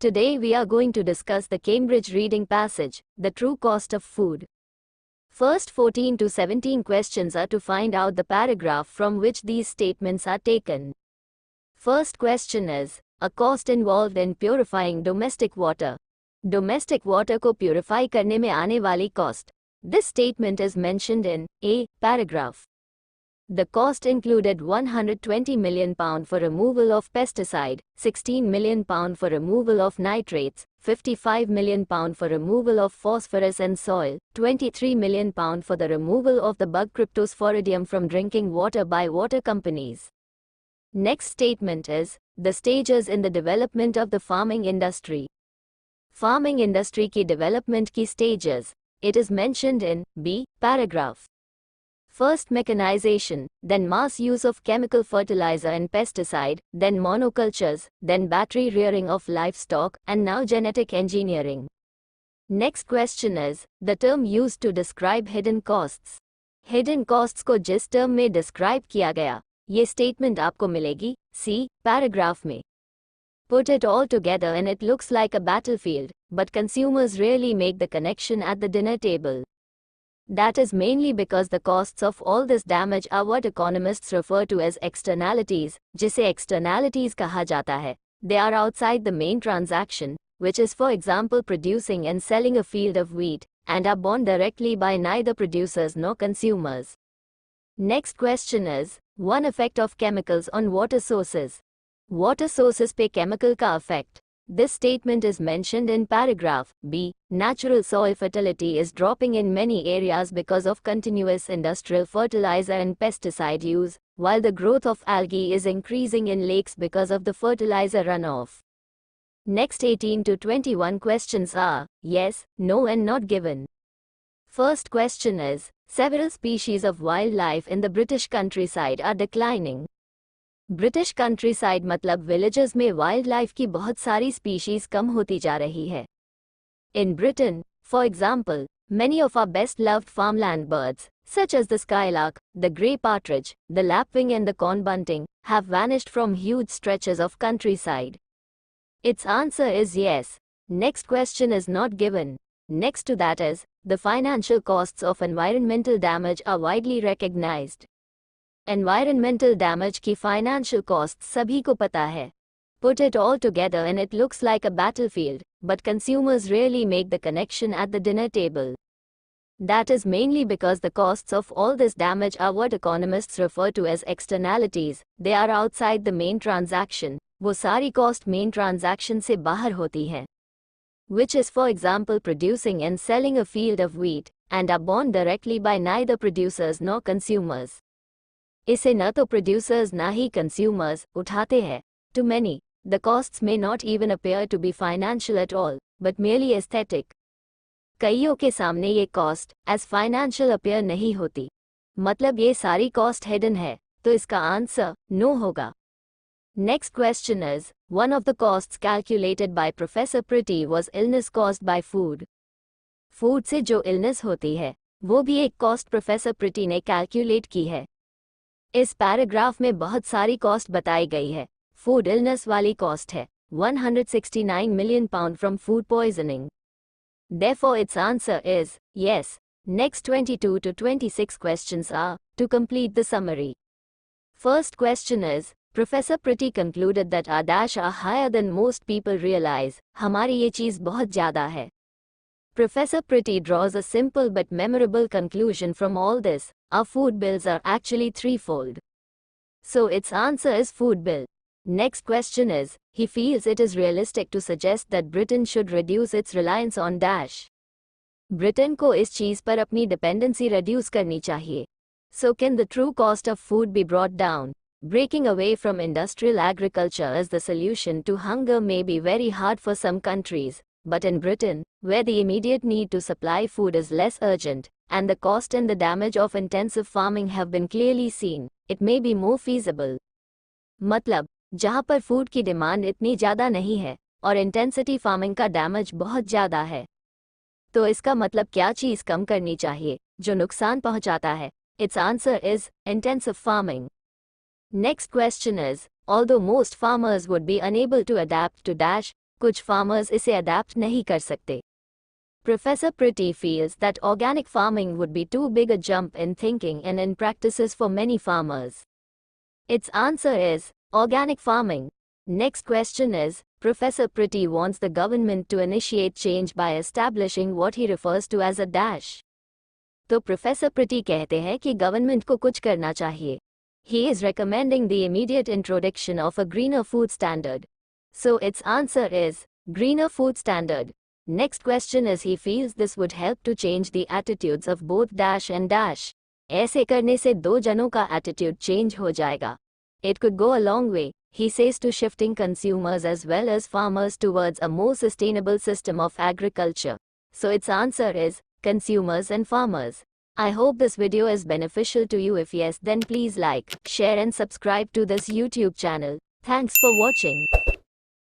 Today we are going to discuss the Cambridge reading passage, The True Cost of Food. First 14 to 17 questions are to find out the paragraph from which these statements are taken. First question is, a cost involved in purifying domestic water. Domestic water को purify करने में आने वाली cost. This statement is mentioned in A paragraph. The cost included £120 million for removal of pesticide, £16 million for removal of nitrates, £55 million for removal of phosphorus in soil, £23 million for the removal of the bug Cryptosporidium from drinking water by water companies. Next statement is, the stages in the development of the farming industry. Farming industry की development की stages. It is mentioned in B paragraph. First mechanization, then mass use of chemical fertilizer and pesticide, then monocultures, then battery rearing of livestock, and now genetic engineering. Next question is, the term used to describe hidden costs. Hidden costs को जिस term में describe किया गया, ये statement आपको मिलेगी C paragraph में. Put it all together and it looks like a battlefield, but consumers rarely make the connection at the dinner table. That is mainly because the costs of all this damage are what economists refer to as externalities, जिसे externalities कहा जाता है. They are outside the main transaction, which is for example producing and selling a field of wheat, and are borne directly by neither producers nor consumers. Next question is, one effect of chemicals on water sources. Water sources पे chemical का effect. This statement is mentioned in paragraph B. Natural soil fertility is dropping in many areas because of continuous industrial fertilizer and pesticide use, while the growth of algae is increasing in lakes because of the fertilizer runoff. Next 18 to 21 questions are yes, no and not given. First question is, several species of wildlife in the British countryside are declining. British country side मतलब villages में wild life की बहुत सारी species कम होती जा रही है. In Britain, for example, many of our best loved farmland birds, such as the skylark, the grey partridge, the lapwing and the corn bunting, have vanished from huge stretches of countryside. Its answer is yes. Next question is not given. Next to that is, the financial costs of environmental damage are widely recognized. Environmental damage की financial costs सभी को पता है. Put it all together and it looks like a battlefield, but consumers rarely make the connection at the dinner table. That is mainly because the costs of all this damage are what economists refer to as externalities. They are outside the main transaction. वो सारी cost main transaction से बाहर होती हैं. Which is for example producing and selling a field of wheat, and are borne directly by neither producers nor consumers. इसे न तो producers ना ही consumers उठाते हैं. To many, the costs may not even appear to be financial at all, but merely aesthetic. कईयों के सामने ये cost as financial appear नहीं होती. मतलब ये सारी cost hidden है, तो इसका answer no होगा. Next question is, one of the costs calculated by Professor Pretty was illness caused by food. Food से जो illness होती है, वो भी एक cost Professor Pretty ने calculate की है. इस पैराग्राफ में बहुत सारी कॉस्ट बताई गई है. फूड इलनेस वाली कॉस्ट है £169 million from food poisoning. Therefore its answer is yes. Next 22 to 26 questions are to complete the summary. First question is, Professor Pretty concluded that our dash are higher than most people realize. हमारी ये चीज़ बहुत ज़्यादा है. Professor Pretty draws a simple but memorable conclusion from all this. Our food bills are actually threefold. So its answer is food bill. Next question is, he feels it is realistic to suggest that Britain should reduce its reliance on dash. Britain को इस चीज़ पर अपनी dependency reduce करनी चाहिए. So can the true cost of food be brought down? Breaking away from industrial agriculture as the solution to hunger may be very hard for some countries. But in Britain, where the immediate need to supply food is less urgent, and the cost and the damage of intensive farming have been clearly seen, it may be more feasible. मतलब, जहाँ पर food की demand इतनी ज़्यादा नहीं है, और intensity farming का डैमेज बहुत ज़्यादा है, तो इसका मतलब क्या चीज़ कम करनी चाहिए, जो नुकसान पहुँचाता है? Its answer is intensive farming. Next question is, although most farmers would be unable to adapt to dash, कुछ farmers इसे adapt नहीं कर सकते. Professor Pretty feels that organic farming would be too big a jump in thinking and in practices for many farmers. Its answer is organic farming. Next question is, Professor Pretty wants the government to initiate change by establishing what he refers to as a dash. तो professor pretty कहते हैं कि government को कुछ करना चाहिए. He is recommending the immediate introduction of a greener food standard. So its answer is greener food standard. Next question is he feels this would help to change the attitudes of both dash and dash. ऐसे करने से दो जनों का attitude change हो जाएगा. It could go a long way, he says, to shifting consumers as well as farmers towards a more sustainable system of agriculture. So its answer is consumers and farmers. I hope this video is beneficial to you. If yes, then please like, share and subscribe to this YouTube channel. Thanks for watching.